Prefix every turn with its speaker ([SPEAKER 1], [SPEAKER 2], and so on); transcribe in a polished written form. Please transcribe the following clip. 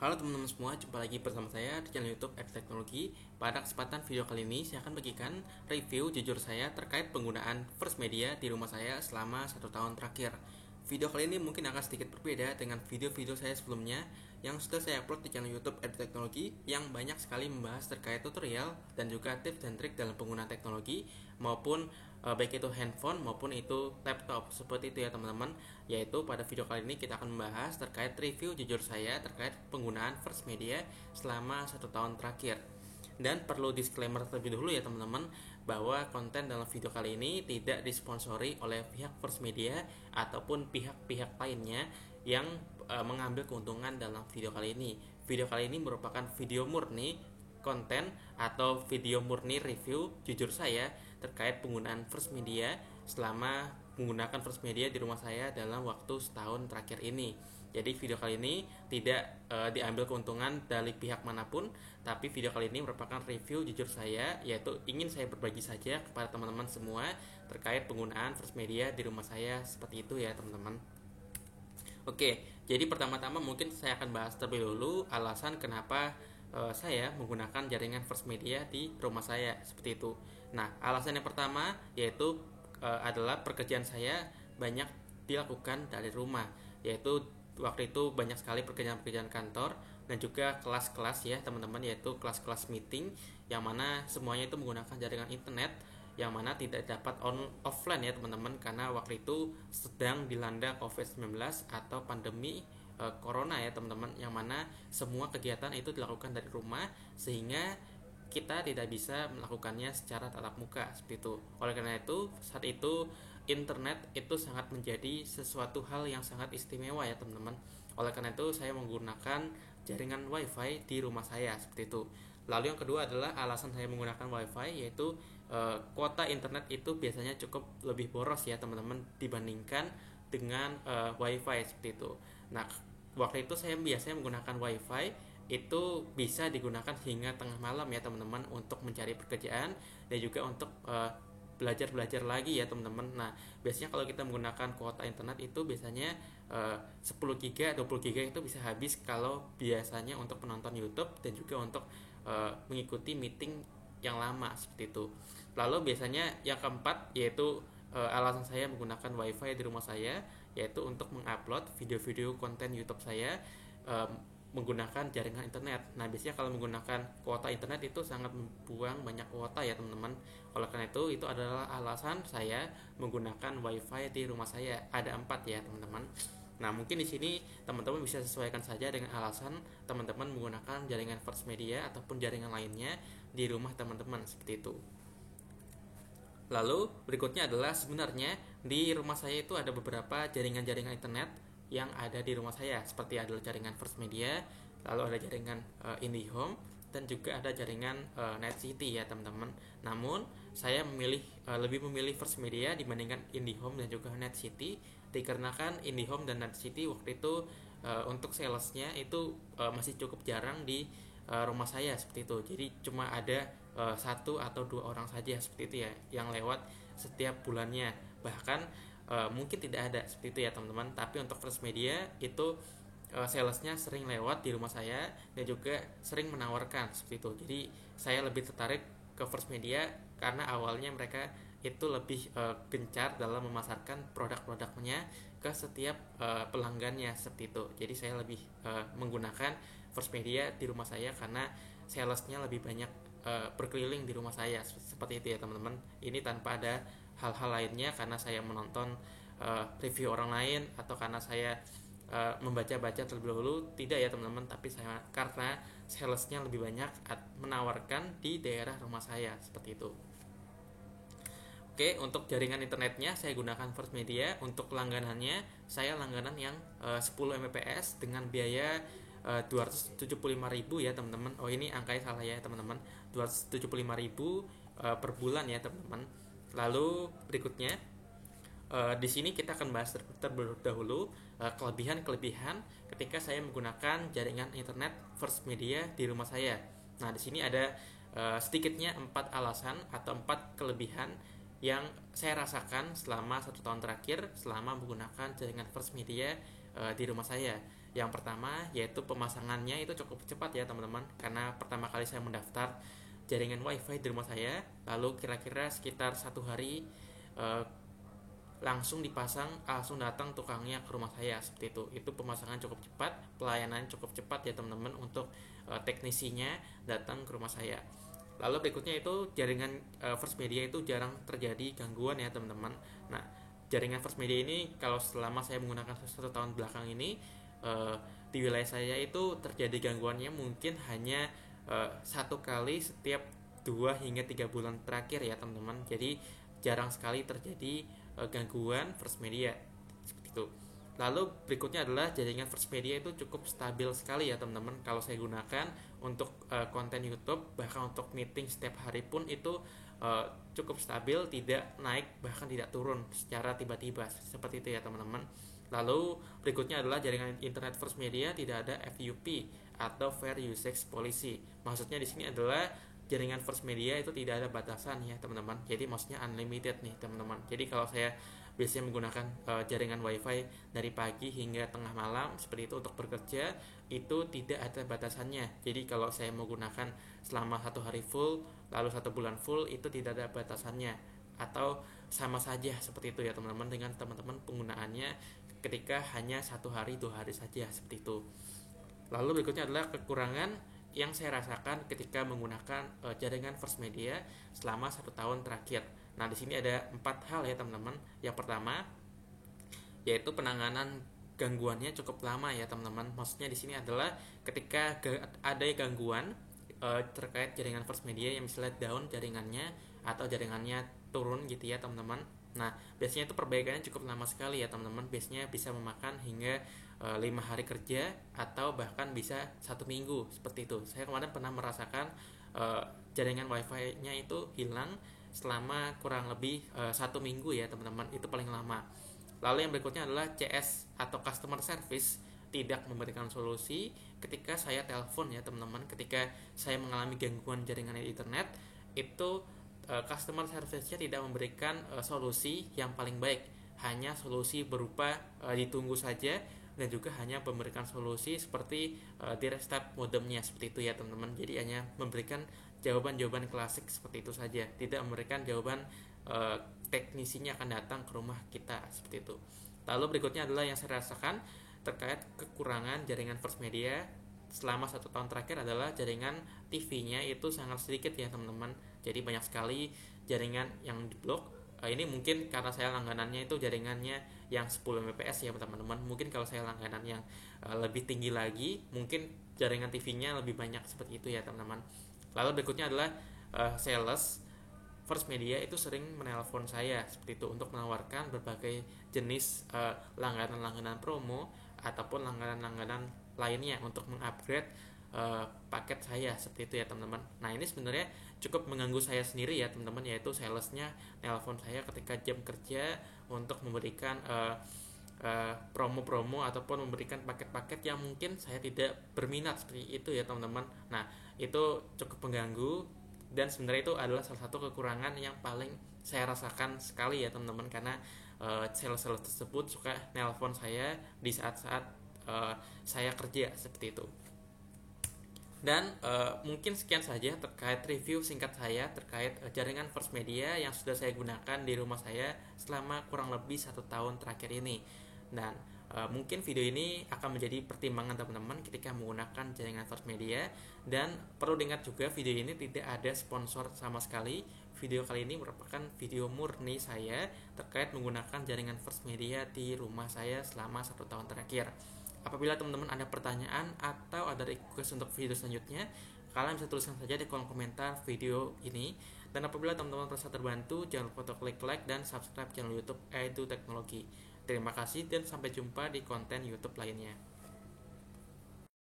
[SPEAKER 1] Halo teman-teman semua, jumpa lagi bersama saya di channel YouTube Ed Teknologi. Pada kesempatan video kali ini, saya akan bagikan review jujur saya terkait penggunaan First Media di rumah saya selama 1 tahun terakhir. Video kali ini mungkin akan sedikit berbeda dengan video-video saya sebelumnya yang sudah saya upload di channel YouTube Ed Teknologi yang banyak sekali membahas terkait tutorial dan juga tips dan trik dalam penggunaan teknologi maupun baik itu handphone maupun itu laptop seperti itu ya teman-teman. Yaitu pada video kali ini kita akan membahas terkait review jujur saya terkait penggunaan First Media selama 1 tahun terakhir. Dan perlu disclaimer terlebih dahulu ya teman-teman, bahwa konten dalam video kali ini tidak disponsori oleh pihak First Media ataupun pihak-pihak lainnya yang mengambil keuntungan dalam video kali ini. Video kali ini merupakan video murni konten atau video murni review jujur saya terkait penggunaan First Media selama menggunakan First Media di rumah saya dalam waktu setahun terakhir ini. Jadi video kali ini tidak diambil keuntungan dari pihak manapun, tapi video kali ini merupakan review jujur saya, yaitu ingin saya berbagi saja kepada teman-teman semua terkait penggunaan First Media di rumah saya seperti itu ya teman-teman. Oke, jadi pertama-tama mungkin saya akan bahas terlebih dahulu alasan kenapa saya menggunakan jaringan First Media di rumah saya seperti itu. Nah, alasan yang pertama yaitu adalah pekerjaan saya banyak dilakukan dari rumah, yaitu waktu itu banyak sekali pekerjaan-pekerjaan kantor dan juga kelas-kelas ya teman-teman, yaitu kelas-kelas meeting yang mana semuanya itu menggunakan jaringan internet yang mana tidak dapat offline ya teman-teman, karena waktu itu sedang dilanda COVID-19 atau pandemi corona ya teman-teman, yang mana semua kegiatan itu dilakukan dari rumah sehingga kita tidak bisa melakukannya secara tatap muka seperti itu. Oleh karena itu, saat itu internet itu sangat menjadi sesuatu hal yang sangat istimewa ya teman-teman. Oleh karena itu, saya menggunakan jaringan WiFi di rumah saya seperti itu. Lalu yang kedua adalah alasan saya menggunakan WiFi, yaitu kuota internet itu biasanya cukup lebih boros ya teman-teman dibandingkan dengan WiFi seperti itu. Nah, waktu itu saya biasanya menggunakan WiFi itu bisa digunakan hingga tengah malam ya teman-teman untuk mencari pekerjaan dan juga untuk belajar lagi ya teman-teman. Nah, biasanya kalau kita menggunakan kuota internet itu biasanya 10 GB, 20 GB itu bisa habis kalau biasanya untuk penonton YouTube dan juga untuk mengikuti meeting yang lama seperti itu. Lalu biasanya yang keempat yaitu alasan saya menggunakan WiFi di rumah saya yaitu untuk mengupload video-video konten YouTube saya menggunakan jaringan internet. Nah, biasanya kalau menggunakan kuota internet itu sangat membuang banyak kuota ya teman-teman. Oleh karena itu adalah alasan saya menggunakan WiFi di rumah saya. Ada 4 ya teman-teman. Nah, mungkin di sini teman-teman bisa sesuaikan saja dengan alasan teman-teman menggunakan jaringan First Media ataupun jaringan lainnya di rumah teman-teman seperti itu. Lalu berikutnya adalah sebenarnya di rumah saya itu ada beberapa jaringan-jaringan internet yang ada di rumah saya, seperti adalah jaringan First Media, lalu ada jaringan IndiHome dan juga ada jaringan Net City ya teman-teman. Namun saya lebih memilih First Media dibandingkan IndiHome dan juga Net City, dikarenakan IndiHome dan Net City waktu itu untuk salesnya itu masih cukup jarang di rumah saya seperti itu. Jadi cuma ada 1 atau 2 orang saja seperti itu ya yang lewat setiap bulannya. Bahkan mungkin tidak ada seperti itu ya teman-teman. Tapi untuk First Media itu salesnya sering lewat di rumah saya dan juga sering menawarkan seperti itu. Jadi saya lebih tertarik ke First Media karena awalnya mereka itu lebih gencar dalam memasarkan produk-produknya ke setiap pelanggannya seperti itu. Jadi saya lebih menggunakan First Media di rumah saya karena salesnya lebih banyak berkeliling di rumah saya seperti itu ya teman-teman. Ini tanpa ada hal-hal lainnya karena saya menonton review orang lain atau karena saya membaca-baca terlebih dahulu, tidak ya teman-teman, tapi saya karena salesnya lebih banyak menawarkan di daerah rumah saya seperti itu. Oke, untuk jaringan internetnya saya gunakan First Media. Untuk langganannya saya langganan yang 10 Mbps dengan biaya 275.000 ya teman-teman. Oh, ini angkanya salah ya teman-teman. 275.000 per bulan ya teman-teman. Lalu berikutnya di sini kita akan bahas terlebih dahulu kelebihan-kelebihan ketika saya menggunakan jaringan internet First Media di rumah saya. Nah, di sini ada sedikitnya 4 alasan atau 4 kelebihan yang saya rasakan selama 1 tahun terakhir selama menggunakan jaringan First Media di rumah saya. Yang pertama yaitu pemasangannya itu cukup cepat ya teman-teman, karena pertama kali saya mendaftar jaringan wifi di rumah saya, lalu kira-kira sekitar 1 hari eh, langsung dipasang, langsung datang tukangnya ke rumah saya seperti itu. Itu pemasangan cukup cepat, pelayanan cukup cepat ya teman-teman untuk teknisinya datang ke rumah saya. Lalu berikutnya itu jaringan First Media itu jarang terjadi gangguan ya teman-teman. Nah, jaringan First Media ini kalau selama saya menggunakan 1 tahun belakang ini, di wilayah saya itu terjadi gangguannya mungkin hanya 1 kali setiap 2 hingga 3 bulan terakhir ya teman-teman. Jadi jarang sekali terjadi gangguan First Media seperti itu. Lalu berikutnya adalah jaringan First Media itu cukup stabil sekali ya teman-teman. Kalau saya gunakan untuk konten YouTube, bahkan untuk meeting setiap hari pun itu cukup stabil, tidak naik bahkan tidak turun secara tiba-tiba seperti itu ya teman-teman. Lalu berikutnya adalah jaringan internet First Media tidak ada FUP atau Fair Usage Policy. Maksudnya di sini adalah jaringan First Media itu tidak ada batasan ya teman-teman. Jadi maksudnya unlimited nih teman-teman. Jadi kalau saya biasanya menggunakan jaringan wifi dari pagi hingga tengah malam seperti itu untuk bekerja, itu tidak ada batasannya. Jadi kalau saya mau gunakan selama 1 hari full, lalu 1 bulan full, itu tidak ada batasannya. Atau sama saja seperti itu ya teman-teman dengan teman-teman penggunaannya ketika hanya 1 hari 2 hari saja seperti itu. Lalu berikutnya adalah kekurangan yang saya rasakan ketika menggunakan jaringan First Media selama 1 tahun terakhir. Nah, di sini ada 4 hal ya teman-teman. Yang pertama yaitu penanganan gangguannya cukup lama ya teman-teman. Maksudnya di sini adalah ketika ada gangguan terkait jaringan First Media yang misalnya down jaringannya atau jaringannya turun gitu ya teman-teman. Nah, biasanya itu perbaikannya cukup lama sekali ya teman-teman. Biasanya bisa memakan hingga 5 hari kerja atau bahkan bisa 1 minggu seperti itu. Saya kemarin pernah merasakan jaringan wifi-nya itu hilang selama kurang lebih 1 minggu ya teman-teman. Itu paling lama. Lalu yang berikutnya adalah CS atau Customer Service tidak memberikan solusi ketika saya telepon ya teman-teman. Ketika saya mengalami gangguan jaringan internet, itu customer service-nya tidak memberikan solusi yang paling baik, hanya solusi berupa ditunggu saja, dan juga hanya memberikan solusi seperti di restart modemnya seperti itu ya teman-teman. Jadi hanya memberikan jawaban-jawaban klasik seperti itu saja, tidak memberikan jawaban teknisinya akan datang ke rumah kita seperti itu. Lalu berikutnya adalah yang saya rasakan terkait kekurangan jaringan First Media selama 1 tahun terakhir adalah jaringan TV-nya itu sangat sedikit ya teman-teman. Jadi banyak sekali jaringan yang diblok. Ini mungkin karena saya langganannya itu jaringannya yang 10 Mbps ya teman-teman. Mungkin kalau saya langganan yang lebih tinggi lagi, mungkin jaringan TV-nya lebih banyak seperti itu ya teman-teman. Lalu berikutnya adalah sales First Media itu sering menelpon saya seperti itu untuk menawarkan berbagai jenis langganan-langganan promo ataupun langganan-langganan lainnya untuk mengupgrade paket saya seperti itu ya teman-teman. Nah, ini sebenarnya cukup mengganggu saya sendiri ya teman-teman, yaitu salesnya nelpon saya ketika jam kerja untuk memberikan promo-promo ataupun memberikan paket-paket yang mungkin saya tidak berminat seperti itu ya teman-teman. Nah, itu cukup mengganggu dan sebenarnya itu adalah salah satu kekurangan yang paling saya rasakan sekali ya teman-teman, karena sales-sales tersebut suka nelpon saya di saat-saat saya kerja seperti itu. Dan mungkin sekian saja terkait review singkat saya terkait jaringan First Media yang sudah saya gunakan di rumah saya selama kurang lebih 1 tahun terakhir ini. Dan mungkin video ini akan menjadi pertimbangan teman-teman ketika menggunakan jaringan First Media. Dan perlu diingat juga, video ini tidak ada sponsor sama sekali. Video kali ini merupakan video murni saya terkait menggunakan jaringan First Media di rumah saya selama 1 tahun terakhir. Apabila teman-teman ada pertanyaan atau ada request untuk video selanjutnya, kalian bisa tuliskan saja di kolom komentar video ini. Dan apabila teman-teman merasa terbantu, jangan lupa untuk klik like dan subscribe channel YouTube Edu Teknologi. Terima kasih dan sampai jumpa di konten YouTube lainnya.